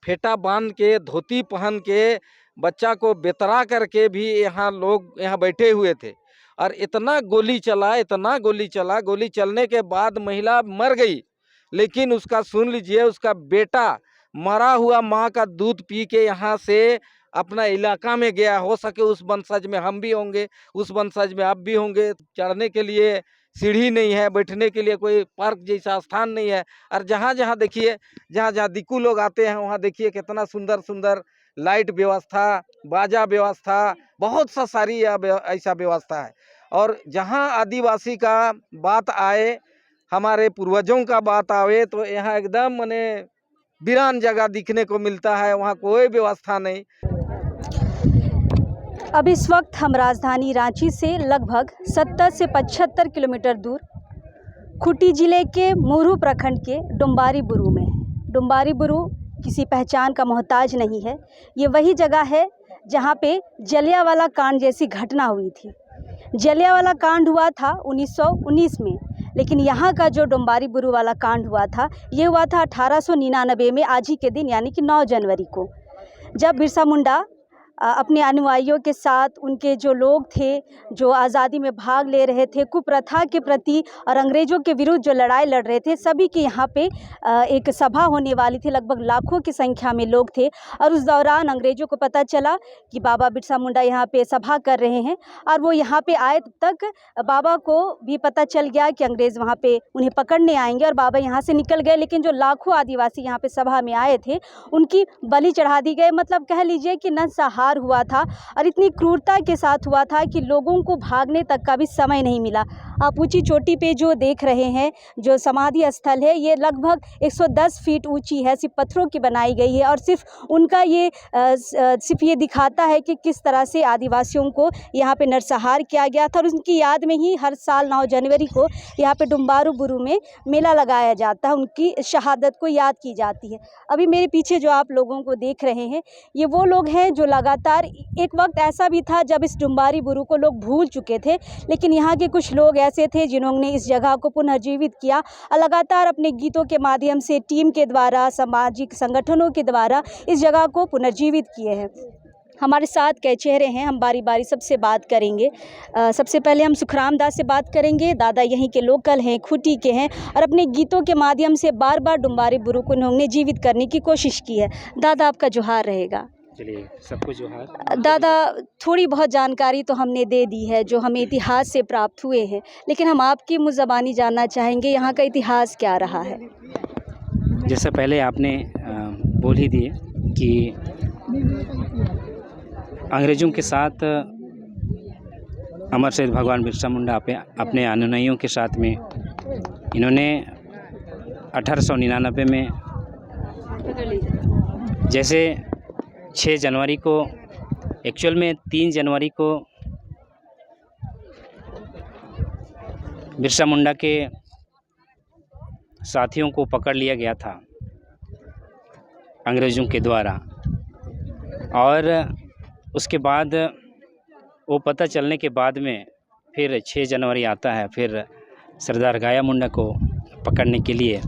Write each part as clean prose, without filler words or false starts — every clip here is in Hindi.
फेटा बांध के, धोती पहन के, बच्चा को बेतरा करके भी यहाँ लोग यहाँ बैठे हुए थे। और इतना गोली चला, इतना गोली चला, गोली चलने के बाद महिला मर गई, लेकिन उसका सुन लीजिए, उसका बेटा मरा हुआ माँ का दूध पी के यहाँ से अपना इलाका में गया। हो सके उस वंशज में हम भी होंगे, उस वंशज में आप भी होंगे। चढ़ने के लिए सीढ़ी नहीं है, बैठने के लिए कोई पार्क जैसा स्थान नहीं है। और जहाँ जहाँ देखिए, जहाँ जहाँ दिक्कू लोग आते हैं, वहाँ देखिए कितना सुंदर सुंदर लाइट व्यवस्था, बाजा व्यवस्था, बहुत सा सारी ऐसा व्यवस्था है। और जहाँ आदिवासी का बात आए, हमारे पूर्वजों का बात आवे, तो यहाँ एकदम माने वीरान जगह दिखने को मिलता है, वहाँ कोई व्यवस्था नहीं। अब इस वक्त हम राजधानी रांची से लगभग 70 से 75 किलोमीटर दूर खूंटी जिले के मुरहू प्रखंड के डुम्बारी बुरू में। डुम्बारी बुरू किसी पहचान का मोहताज नहीं है। ये वही जगह है जहाँ पे जलियांवाला कांड जैसी घटना हुई थी। जलियांवाला कांड हुआ था 1919 में, लेकिन यहाँ का जो डुम्बारी बुरू वाला कांड हुआ था, ये हुआ था 1899 में, आज ही के दिन यानी कि 9 जनवरी को, जब बिरसा मुंडा अपने अनुयायियों के साथ, उनके जो लोग थे जो आज़ादी में भाग ले रहे थे, कुप्रथा के प्रति और अंग्रेज़ों के विरुद्ध जो लड़ाई लड़ रहे थे, सभी की यहाँ पे एक सभा होने वाली थी। लगभग लाखों की संख्या में लोग थे। और उस दौरान अंग्रेज़ों को पता चला कि बाबा बिरसा मुंडा यहाँ पे सभा कर रहे हैं, और वो यहाँ पे आए। तब तक बाबा को भी पता चल गया कि अंग्रेज़ वहाँ पे उन्हें पकड़ने आएंगे, और बाबा यहाँ से निकल गए। लेकिन जो लाखों आदिवासी यहाँ पे सभा में आए थे, उनकी बलि चढ़ा दी गई। मतलब कह लीजिए कि नरसंहार हुआ था, और इतनी क्रूरता के साथ हुआ था कि लोगों को भागने तक का भी समय नहीं मिला। आप ऊंची चोटी पे जो देख रहे हैं, जो समाधि स्थल है, ये लगभग 110 फीट ऊंची है, सिर्फ पत्थरों की बनाई गई है। और सिर्फ उनका ये सिर्फ ये दिखाता है कि किस तरह से आदिवासियों को यहाँ पे नरसंहार किया गया था। और उनकी याद में ही हर साल 9 जनवरी को यहाँ पे डुम्बारू बुरू में मेला लगाया जाता है, उनकी शहादत को याद की जाती है। अभी मेरे पीछे जो आप लोगों को देख रहे हैं, ये वो लोग हैं जो लगातार, एक वक्त ऐसा भी था जब इस डुम्बारी बुरू को लोग भूल चुके थे, लेकिन यहाँ के कुछ लोग ऐसे थे जिन्होंने इस जगह को पुनर्जीवित किया, और लगातार अपने गीतों के माध्यम से, टीम के द्वारा, सामाजिक संगठनों के द्वारा इस जगह को पुनर्जीवित किए हैं। हमारे साथ कई चेहरे हैं, हम बारी बारी सबसे बात करेंगे। सबसे पहले हम सुखराम दास से बात करेंगे। दादा यहीं के लोकल हैं, खूंटी के हैं, और अपने गीतों के माध्यम से बार बार डुम्बारी बुरू को उन्होंने जीवित करने की कोशिश की है। दादा आपका जोहार रहेगा। चलिए, सबको जोहार। दादा, थोड़ी बहुत जानकारी तो हमने दे दी है जो हमें इतिहास से प्राप्त हुए हैं, लेकिन हम आपकी मुँह ज़बानी जानना चाहेंगे, यहाँ का इतिहास क्या रहा है। जैसा पहले आपने बोल ही दिए कि अंग्रेज़ों के साथ अमर शहीद भगवान बिरसा मुंडा अपने अनुयायियों के साथ में इन्होंने 1899 में, जैसे 6 जनवरी को, एक्चुअल में 3 जनवरी को बिरसा मुंडा के साथियों को पकड़ लिया गया था अंग्रेज़ों के द्वारा। और उसके बाद वो पता चलने के बाद में फिर 6 जनवरी आता है, फिर सरदार गाया मुंडा को पकड़ने के लिए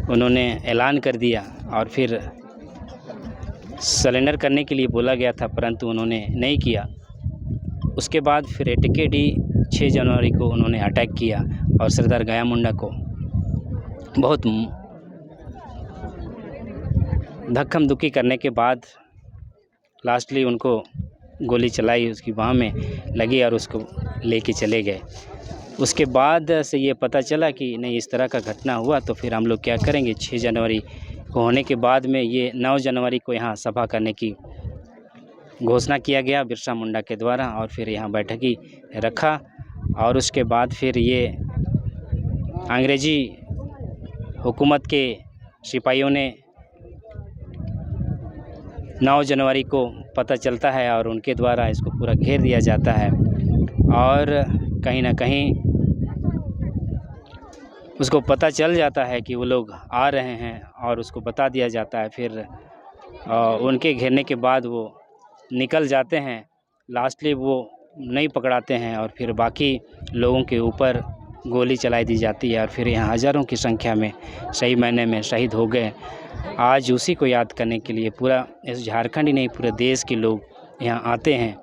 उन्होंने ऐलान कर दिया, और फिर सरेंडर करने के लिए बोला गया था, परंतु उन्होंने नहीं किया। उसके बाद फिर एटिकेडी 6 जनवरी को उन्होंने अटैक किया, और सरदार गाया मुंडा को बहुत धक्कम दुक्की करने के बाद लास्टली उनको गोली चलाई, उसकी बाह में लगी और उसको लेके चले गए। उसके बाद से ये पता चला कि नहीं, इस तरह का घटना हुआ, तो फिर हम लोग क्या करेंगे। 6 जनवरी को होने के बाद में ये 9 जनवरी को यहाँ सभा करने की घोषणा किया गया बिरसा मुंडा के द्वारा, और फिर यहाँ बैठकी रखा। और उसके बाद फिर ये अंग्रेज़ी हुकूमत के सिपाहियों ने 9 जनवरी को पता चलता है, और उनके द्वारा इसको पूरा घेर दिया जाता है, और कहीं ना कहीं उसको पता चल जाता है कि वो लोग आ रहे हैं, और उसको बता दिया जाता है। फिर उनके घेरने के बाद वो निकल जाते हैं। लास्टली वो नहीं पकड़ाते हैं, और फिर बाकी लोगों के ऊपर गोली चलाई दी जाती है और फिर यहाँ हज़ारों की संख्या में सही मायने में शहीद हो गए। आज उसी को याद करने के लिए पूरा इस झारखंड ही नहीं पूरे देश के लोग यहाँ आते हैं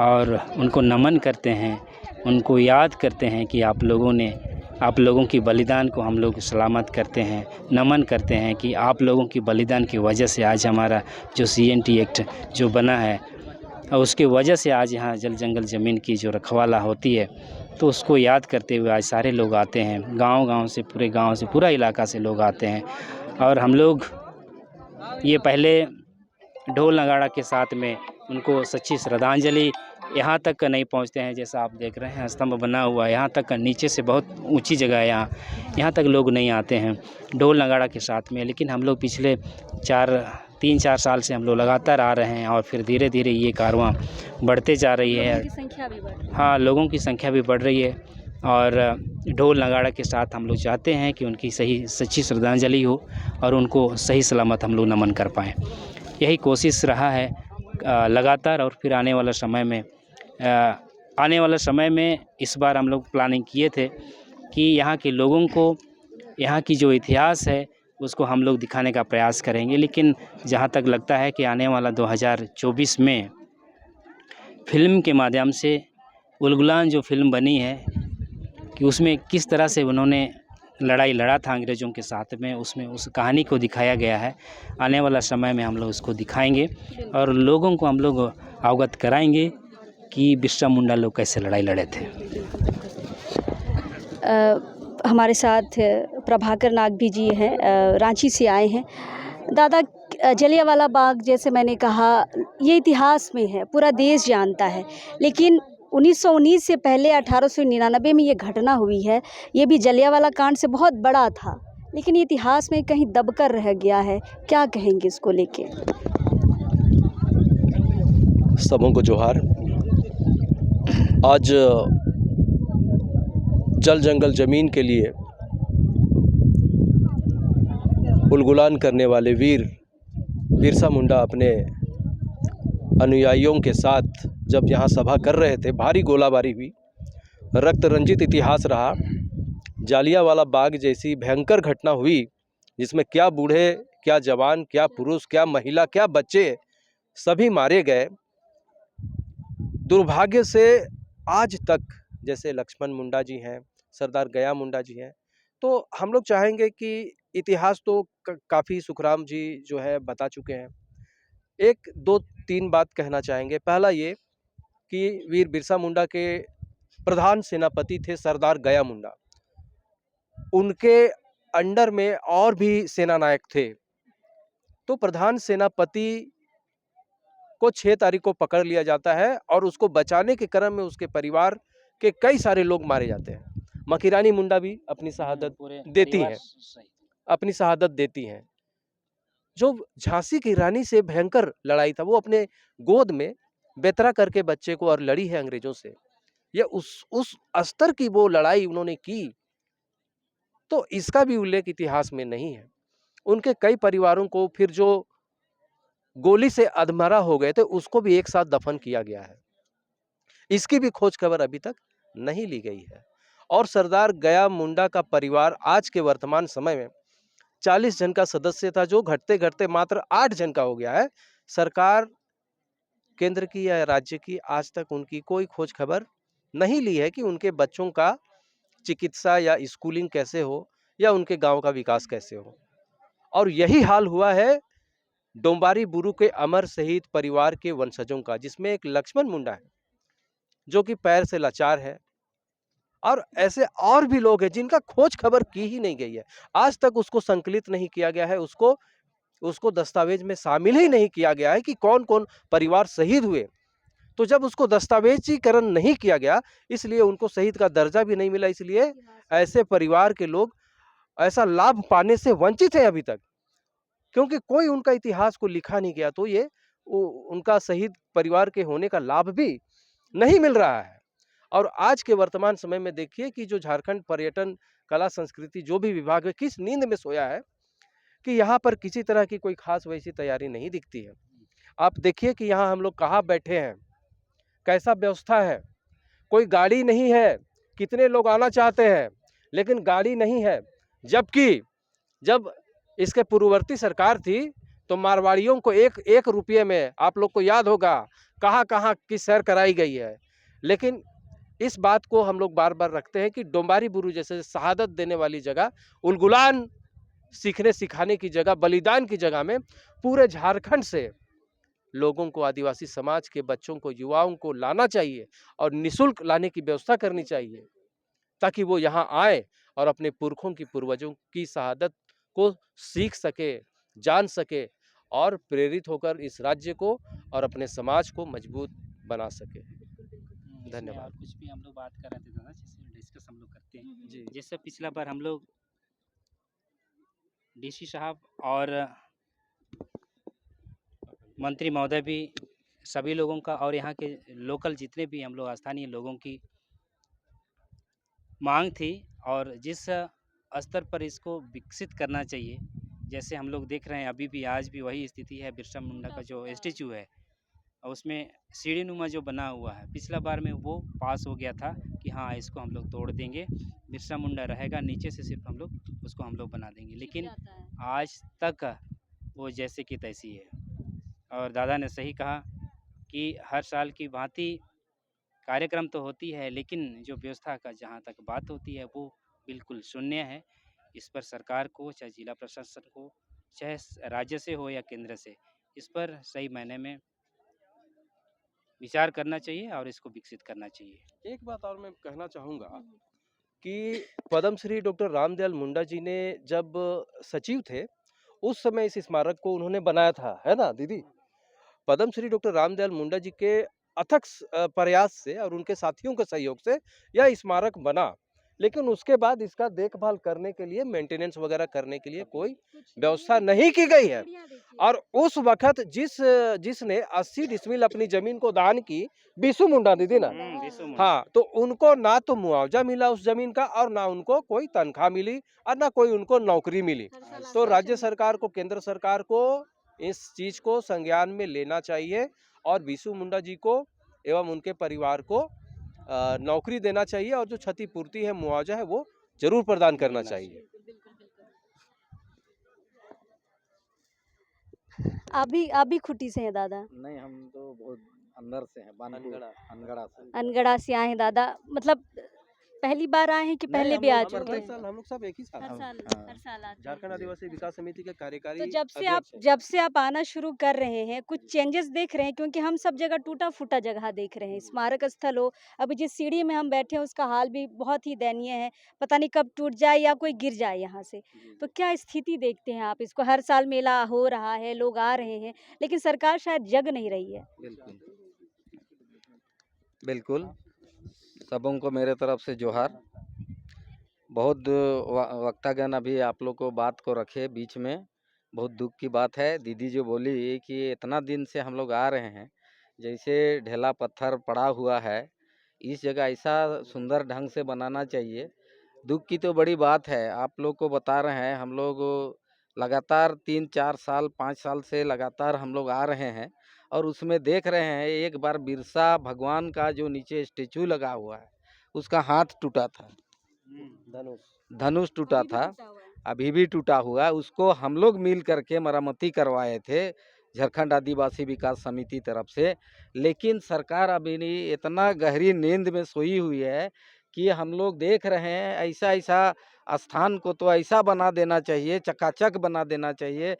और उनको नमन करते हैं, उनको याद करते हैं कि आप लोगों की बलिदान को हम लोग सलामत करते हैं, नमन करते हैं कि आप लोगों की बलिदान की वजह से आज हमारा जो CNT एक्ट जो बना है और उसकी वजह से आज यहाँ जल जंगल ज़मीन की जो रखवाला होती है, तो उसको याद करते हुए आज सारे लोग आते हैं, गांव-गांव से, पूरे गांव से, पूरा इलाका से लोग आते हैं। और हम लोग ये पहले ढोल नगाड़ा के साथ में उनको सच्ची श्रद्धांजलि यहाँ तक का नहीं पहुँचते हैं। जैसा आप देख रहे हैं स्तंभ बना हुआ है, यहाँ तक का नीचे से बहुत ऊंची जगह है, यहाँ तक लोग नहीं आते हैं ढोल नगाड़ा के साथ में। लेकिन हम लोग पिछले 3-4 साल से हम लोग लगातार आ रहे हैं और फिर धीरे धीरे ये कारवां बढ़ते जा रही है। लोगों की संख्या भी बढ़ रही है। हाँ, लोगों की संख्या भी बढ़ रही है और ढोल नगाड़ा के साथ हम लोग चाहते हैं कि उनकी सच्ची श्रद्धांजलि हो और उनको सही सलामत हम लोग नमन कर पाएँ। यही कोशिश रहा है लगातार। और फिर आने वाला समय में इस बार हम लोग प्लानिंग किए थे कि यहाँ के लोगों को यहाँ की जो इतिहास है उसको हम लोग दिखाने का प्रयास करेंगे। लेकिन जहाँ तक लगता है कि आने वाला 2024 में फ़िल्म के माध्यम से उलगुलान जो फ़िल्म बनी है कि उसमें किस तरह से उन्होंने लड़ाई लड़ा था अंग्रेज़ों के साथ में, उसमें उस कहानी को दिखाया गया है। आने वाला समय में हम लोग उसको दिखाएंगे और लोगों को हम लोग अवगत कराएंगे कि बिरसा मुंडा लोग कैसे लड़ाई लड़े थे। हमारे साथ प्रभाकर नागभी जी हैं, रांची से आए हैं। दादा, जलियांवाला बाग जैसे मैंने कहा ये इतिहास में है, पूरा देश जानता है, लेकिन 1919 से पहले 1899 में ये घटना हुई है। ये भी जलियांवाला कांड से बहुत बड़ा था, लेकिन ये इतिहास में कहीं दबकर रह गया है। क्या कहेंगे इसको लेके? सबों को जोहार। आज जल जंगल ज़मीन के लिए उलगुलान करने वाले वीर बिरसा मुंडा अपने अनुयायियों के साथ जब यहाँ सभा कर रहे थे, भारी गोलाबारी हुई, रक्त रंजित इतिहास रहा। जालियांवाला बाग जैसी भयंकर घटना हुई जिसमें क्या बूढ़े, क्या जवान, क्या पुरुष, क्या महिला, क्या बच्चे सभी मारे गए। दुर्भाग्य से आज तक जैसे लक्ष्मण मुंडा जी हैं, सरदार गया मुंडा जी हैं, तो हम लोग चाहेंगे कि इतिहास तो काफ़ी सुखराम जी जो है बता चुके हैं। 1, 2, 3 बात कहना चाहेंगे। पहला ये कि वीर बिरसा मुंडा के प्रधान सेनापति थे सरदार गया मुंडा। उनके अंडर में और भी सेना नायक थे। तो प्रधान सेनापति को 6 तारीख को पकड़ लिया जाता है और उसको बचाने के क्रम में उसके परिवार के कई सारे लोग मारे जाते हैं। मकीरानी मुंडा भी अपनी शहादत देती हैं। जो झांसी की रानी से भयंकर लड़ाई था, वो अपने गोद में बेतरा करके बच्चे को और लड़ी है अंग्रेजों से। ये उस स्तर की वो लड़ाई उन्होंने की, तो इसका भी उल्लेख इतिहास में नहीं है। उनके कई परिवारों को फिर जो गोली से अधमरा हो गए थे उसको भी एक साथ दफन किया गया है। इसकी भी खोज खबर अभी तक नहीं ली गई है। और सरदार गया मुंडा का परिवार आज के वर्तमान समय में 40 जन का सदस्य था, जो घटते घटते मात्र 8 जन का हो गया है। सरकार केंद्र की या राज्य की आज तक उनकी कोई खोज खबर नहीं ली है कि उनके बच्चों का चिकित्सा या स्कूलिंग कैसे हो या उनके गांव का विकास कैसे हो। और यही हाल हुआ है डोंबारी बुरु के अमर शहीद परिवार के वंशजों का, जिसमें एक लक्ष्मण मुंडा है जो कि पैर से लाचार है, और ऐसे और भी लोग हैं जिनका खोज खबर की ही नहीं गई है। आज तक उसको संकलित नहीं किया गया है, उसको दस्तावेज में शामिल ही नहीं किया गया है कि कौन कौन परिवार शहीद हुए। तो जब उसको दस्तावेजीकरण नहीं किया गया, इसलिए उनको शहीद का दर्जा भी नहीं मिला। इसलिए ऐसे परिवार के लोग ऐसा लाभ पाने से वंचित हैं अभी तक, क्योंकि कोई उनका इतिहास को लिखा नहीं गया। तो ये उनका शहीद परिवार के होने का लाभ भी नहीं मिल रहा है। और आज के वर्तमान समय में देखिए कि जो झारखंड पर्यटन कला संस्कृति जो भी विभाग है किस नींद में सोया है कि यहाँ पर किसी तरह की कोई खास वैसी तैयारी नहीं दिखती है। आप देखिए कि यहाँ हम लोग कहाँ बैठे हैं, कैसा व्यवस्था है, कोई गाड़ी नहीं है कितने लोग आना चाहते हैं लेकिन गाड़ी नहीं है। जबकि जब इसके पूर्ववर्ती सरकार थी तो मारवाड़ियों को एक रुपये में, आप लोग को याद होगा, कहाँ कहाँ की सैर कराई गई है। लेकिन इस बात को हम लोग बार बार रखते हैं कि डोम्बारी बुरु जैसे शहादत देने वाली जगह, उलगुलान सीखने सिखाने की जगह, बलिदान की जगह में पूरे झारखंड से लोगों को, आदिवासी समाज के बच्चों को, युवाओं को लाना चाहिए और निःशुल्क लाने की व्यवस्था करनी चाहिए ताकि वो यहाँ आए और अपने पुरखों की, पूर्वजों की शहादत को सीख सके, जान सके और प्रेरित होकर इस राज्य को और अपने समाज को मजबूत बना सके। इसमें धन्यवाद। और कुछ भी हम लोग बात कर रहे थे दादा, जैसे डिस्कस हम लोग करते हैं। जी। जैसे पिछला बार हम लोग डीसी साहब और मंत्री महोदय भी, सभी लोगों का और यहाँ के लोकल जितने भी हम लोग स्थानीय लोगों की मांग थी और जिस स्तर पर इसको विकसित करना चाहिए, जैसे हम लोग देख रहे हैं अभी भी आज भी वही स्थिति है। बिरसा मुंडा का जो स्टेचू है और उसमें सीढ़ी नुमा जो बना हुआ है, पिछला बार में वो पास हो गया था कि हाँ इसको हम लोग तोड़ देंगे, बिरसा मुंडा रहेगा, नीचे से सिर्फ हम लोग बना देंगे। लेकिन आज तक वो जैसे कि तैसी है। और दादा ने सही कहा कि हर साल की भांति कार्यक्रम तो होती है लेकिन जो व्यवस्था का जहाँ तक बात होती है वो बिल्कुल शून्य है। इस पर सरकार को, चाहे जिला प्रशासन को, चाहे राज्य से हो या केंद्र से, इस पर सही मायने में विचार करना चाहिए और इसको विकसित करना चाहिए। एक बात और मैं कहना चाहूँगा कि पद्मश्री डॉक्टर रामदयाल मुंडा जी ने जब सचिव थे उस समय इस स्मारक को उन्होंने बनाया था, है ना दीदी? पद्मश्री डॉक्टर रामदयाल मुंडा जी के अथक प्रयास से और उनके साथियों के सहयोग से यह स्मारक बना। लेकिन उसके बाद इसका देखभाल करने के लिए, मेंटेनेंस वगैरह करने के लिए कोई व्यवस्था नहीं की गई है। और उस वक्त जिसने 80 डिसमिल अपनी जमीन को दान की, बिरसू मुंडा दीदी ना, हाँ, तो उनको ना तो मुआवजा मिला उस जमीन का और ना उनको कोई तनख्वाह मिली और ना कोई उनको नौकरी मिली। तो राज्य सरकार को, केंद्र सरकार को इस चीज को संज्ञान में लेना चाहिए और बिरसू मुंडा जी को एवं उनके परिवार को नौकरी देना चाहिए और जो क्षतिपूर्ति है, मुआवजा है, वो जरूर प्रदान करना चाहिए। आप भी खुटी से हैं दादा? नहीं, हम तो बहुत अंदर से हैं, अनगढ़ा से। अनगढ़ा से आए हैं दादा, मतलब पहली बार आए हैं कि पहले भी आ चुके प्रत्येक हैं? साल हम लोग सब एक ही साल हर साल हाँ। हर साल आते हैं। झारखंड आदिवासी विकास समिति के कार्यकारी तो अध्यक्ष हैं। जब से आप आना शुरू कर रहे हैं, कुछ चेंजेस देख रहे हैं? क्योंकि हम सब जगह टूटा फूटा जगह देख रहे हैं, स्मारक स्थल हो, अभी जिस सीढ़ी में हम बैठे हैं उसका हाल भी बहुत ही दयनीय है, पता नहीं कब टूट जाए या कोई गिर जाए यहाँ से। तो क्या स्थिति देखते हैं आप इसको? हर साल मेला हो रहा है, लोग आ रहे हैं, लेकिन सरकार शायद जग नहीं रही है। बिल्कुल बिल्कुल, सबों को मेरे तरफ से जोहार। बहुत वक्तागण अभी आप लोग को बात को रखे बीच में, बहुत दुख की बात है। दीदी जो बोली कि इतना दिन से हम लोग आ रहे हैं, जैसे ढेला पत्थर पड़ा हुआ है, इस जगह ऐसा सुंदर ढंग से बनाना चाहिए। दुख की तो बड़ी बात है, आप लोग को बता रहे हैं, हम लोग लगातार 3-4 साल 5 साल से लगातार हम लोग आ रहे हैं और उसमें देख रहे हैं एक बार बिरसा भगवान का जो नीचे स्टेचू लगा हुआ है उसका हाथ टूटा था, धनुष टूटा था, अभी भी टूटा हुआ है। उसको हम लोग मिल करके मरम्मती करवाए थे झारखंड आदिवासी विकास समिति तरफ से। लेकिन सरकार अभी नहीं, इतना गहरी नींद में सोई हुई है कि हम लोग देख रहे हैं ऐसा स्थान को तो ऐसा बना देना चाहिए, चकाचक बना देना चाहिए,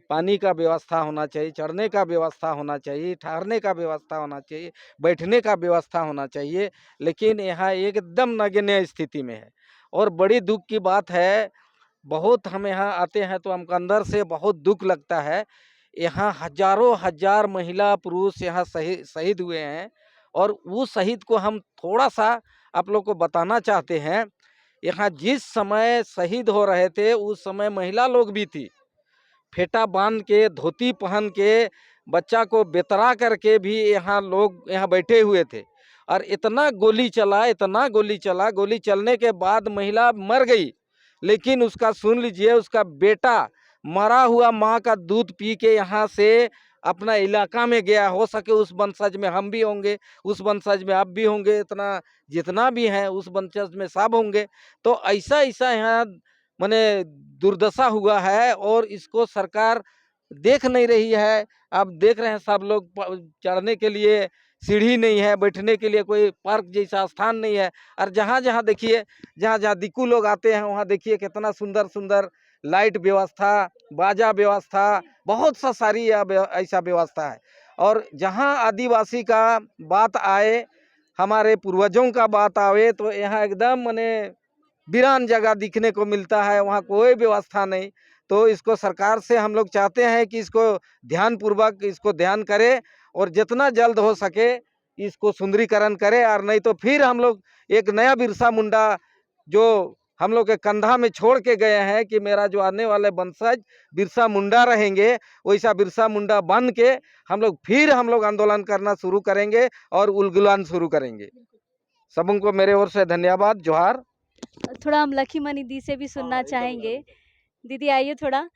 पानी का व्यवस्था होना चाहिए, चढ़ने का व्यवस्था होना चाहिए, ठहरने का व्यवस्था होना चाहिए, बैठने का व्यवस्था होना चाहिए। लेकिन यहाँ एकदम नगण्य स्थिति में है और बड़ी दुख की बात है। बहुत हम यहाँ आते हैं तो हमको अंदर से बहुत दुख लगता है। यहाँ हजारों हजार महिला पुरुष यहाँ शहीद हुए हैं और उस शहीद को हम थोड़ा सा आप लोग को बताना चाहते हैं। यहाँ जिस समय शहीद हो रहे थे उस समय महिला लोग भी थी, फेटा बांध के, धोती पहन के, बच्चा को बेतरा करके भी यहाँ लोग यहाँ बैठे हुए थे और इतना गोली चला, गोली चलने के बाद महिला मर गई। लेकिन उसका सुन लीजिए, उसका बेटा मरा हुआ माँ का दूध पी के यहाँ से अपना इलाका में गया, हो सके उस वंशज में हम भी होंगे, उस वंशज में आप भी होंगे, इतना जितना भी है उस वंशज में सब होंगे। तो ऐसा ऐसा यहाँ माने दुर्दशा हुआ है और इसको सरकार देख नहीं रही है। आप देख रहे हैं सब लोग चढ़ने के लिए सीढ़ी नहीं है, बैठने के लिए कोई पार्क जैसा स्थान नहीं है। और जहाँ जहाँ देखिए, जहाँ जहाँ दिक्कू लोग आते हैं वहाँ देखिए कितना सुंदर सुंदर लाइट व्यवस्था, बाजा व्यवस्था, बहुत सा सारी ऐसा व्यवस्था है। और जहाँ आदिवासी का बात आए, हमारे पूर्वजों का बात आवे, तो यहाँ एकदम माने वीरान जगह दिखने को मिलता है, वहाँ कोई व्यवस्था नहीं। तो इसको सरकार से हम लोग चाहते हैं कि इसको ध्यानपूर्वक इसको ध्यान करे और जितना जल्द हो सके इसको सुंदरीकरण करे। और नहीं तो फिर हम लोग एक नया बिरसा मुंडा जो हम लोग के कंधा में छोड़ के गए हैं कि मेरा जो आने वाले वंशज बिरसा मुंडा रहेंगे, वैसा बिरसा मुंडा बन के हम लोग आंदोलन करना शुरू करेंगे और उलगुलान शुरू करेंगे। सबको मेरे ओर से धन्यवाद, जोहार। थोड़ा हम लखीमनी दी से भी सुनना चाहेंगे। दीदी आइए थोड़ा।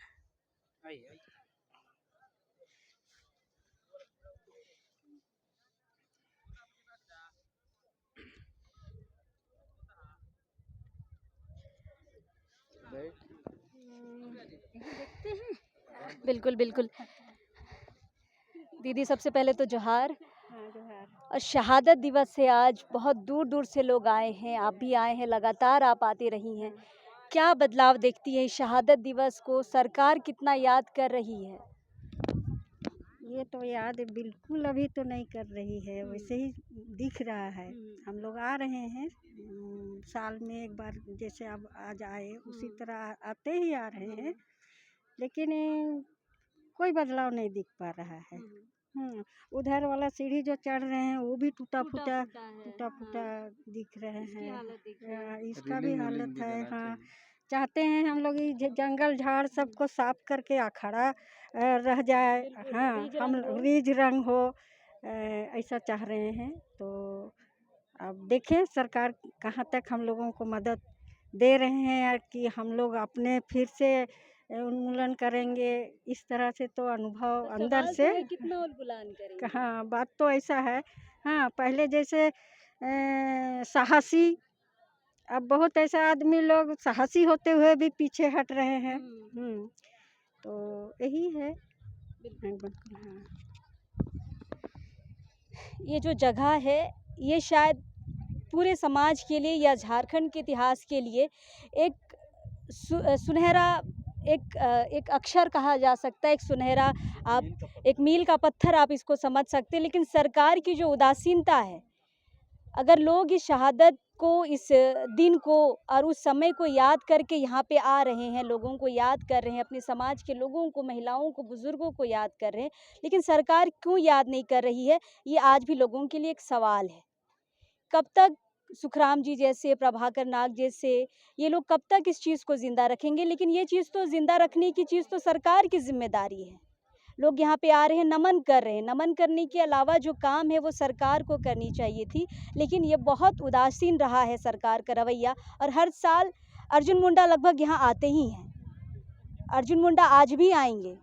बिल्कुल बिल्कुल दीदी, सबसे पहले तो जोहार। और शहादत दिवस है आज, बहुत दूर दूर से लोग आए हैं, आप भी आए हैं, लगातार आप आते रही हैं। क्या बदलाव देखती है इस शहादत दिवस को, सरकार कितना याद कर रही है? ये तो याद बिल्कुल अभी तो नहीं कर रही है, वैसे ही दिख रहा है। हम लोग आ रहे हैं साल में एक बार, जैसे अब आज आए उसी तरह आते ही आ रहे हैं, लेकिन कोई बदलाव नहीं दिख पा रहा है। उधर वाला सीढ़ी जो चढ़ रहे हैं वो भी टूटा फूटा दिख रहे हैं। इसका भी हालत है। हाँ, चाहते हैं हम लोग ये जंगल झाड़ सबको साफ करके अखाड़ा रह जाए। हाँ, हम रिज रंग हो, ऐसा चाह रहे हैं। तो अब देखें सरकार कहाँ तक हम लोगों को मदद दे रहे हैं कि हम लोग अपने फिर से उन्मूलन करेंगे। इस तरह से तो अनुभव अंदर से कितना उलगुलान करेंगे। हाँ, बात तो ऐसा है। हाँ, पहले जैसे साहसी, अब बहुत ऐसा आदमी लोग साहसी होते हुए भी पीछे हट रहे हैं। तो यही है। हाँ। ये जो जगह है ये शायद पूरे समाज के लिए या झारखंड के इतिहास के लिए एक सुनहरा एक अक्षर कहा जा सकता है, एक सुनहरा, आप एक मील का पत्थर आप इसको समझ सकते हैं। लेकिन सरकार की जो उदासीनता है, अगर लोग इस शहादत को, इस दिन को और उस समय को याद करके यहाँ पे आ रहे हैं, लोगों को याद कर रहे हैं, अपने समाज के लोगों को, महिलाओं को, बुजुर्गों को याद कर रहे हैं, लेकिन सरकार क्यों याद नहीं कर रही है, ये आज भी लोगों के लिए एक सवाल है। कब तक सुखराम जी जैसे, प्रभाकर नाग जैसे, ये लोग कब तक इस चीज़ को ज़िंदा रखेंगे? लेकिन ये चीज़ तो ज़िंदा रखने की चीज़ तो सरकार की जिम्मेदारी है। लोग यहाँ पे आ रहे हैं, नमन कर रहे हैं, नमन करने के अलावा जो काम है वो सरकार को करनी चाहिए थी, लेकिन ये बहुत उदासीन रहा है सरकार का रवैया। और हर साल अर्जुन मुंडा लगभग यहाँ आते ही हैं। अर्जुन मुंडा आज भी आएंगे।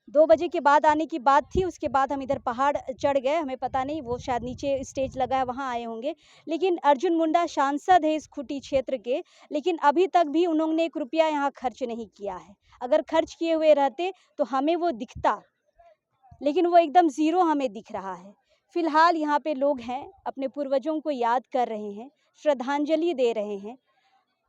2 बजे के बाद आने की बात थी, उसके बाद हम इधर पहाड़ चढ़ गए, हमें पता नहीं, वो शायद नीचे स्टेज लगा है वहाँ आए होंगे। लेकिन अर्जुन मुंडा सांसद है इस खूंटी क्षेत्र के, लेकिन अभी तक भी उन्होंने 1 रुपया यहाँ खर्च नहीं किया है। अगर खर्च किए हुए रहते तो हमें वो दिखता, लेकिन वो एकदम ज़ीरो हमें दिख रहा है। फ़िलहाल यहाँ पे लोग हैं, अपने पूर्वजों को याद कर रहे हैं, श्रद्धांजलि दे रहे हैं,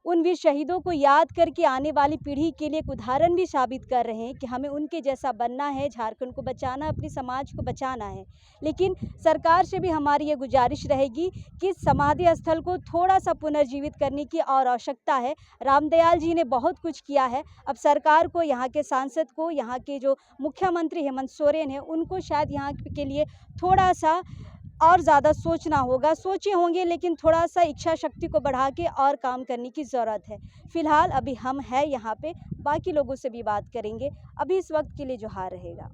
उन वीर शहीदों को याद करके आने वाली पीढ़ी के लिए एक उदाहरण भी साबित कर रहे हैं कि हमें उनके जैसा बनना है, झारखंड को बचाना, अपने समाज को बचाना है। लेकिन सरकार से भी हमारी ये गुजारिश रहेगी कि समाधि स्थल को थोड़ा सा पुनर्जीवित करने की और आवश्यकता है। रामदयाल जी ने बहुत कुछ किया है, अब सरकार को, यहाँ के सांसद को, यहाँ के जो मुख्यमंत्री हेमंत सोरेन हैं, उनको शायद यहाँ के लिए थोड़ा सा और ज़्यादा सोचना होगा। सोचे होंगे लेकिन थोड़ा सा इच्छा शक्ति को बढ़ा के और काम करने की ज़रूरत है। फ़िलहाल अभी हम हैं यहाँ पे, बाकी लोगों से भी बात करेंगे। अभी इस वक्त के लिए जोहार रहेगा।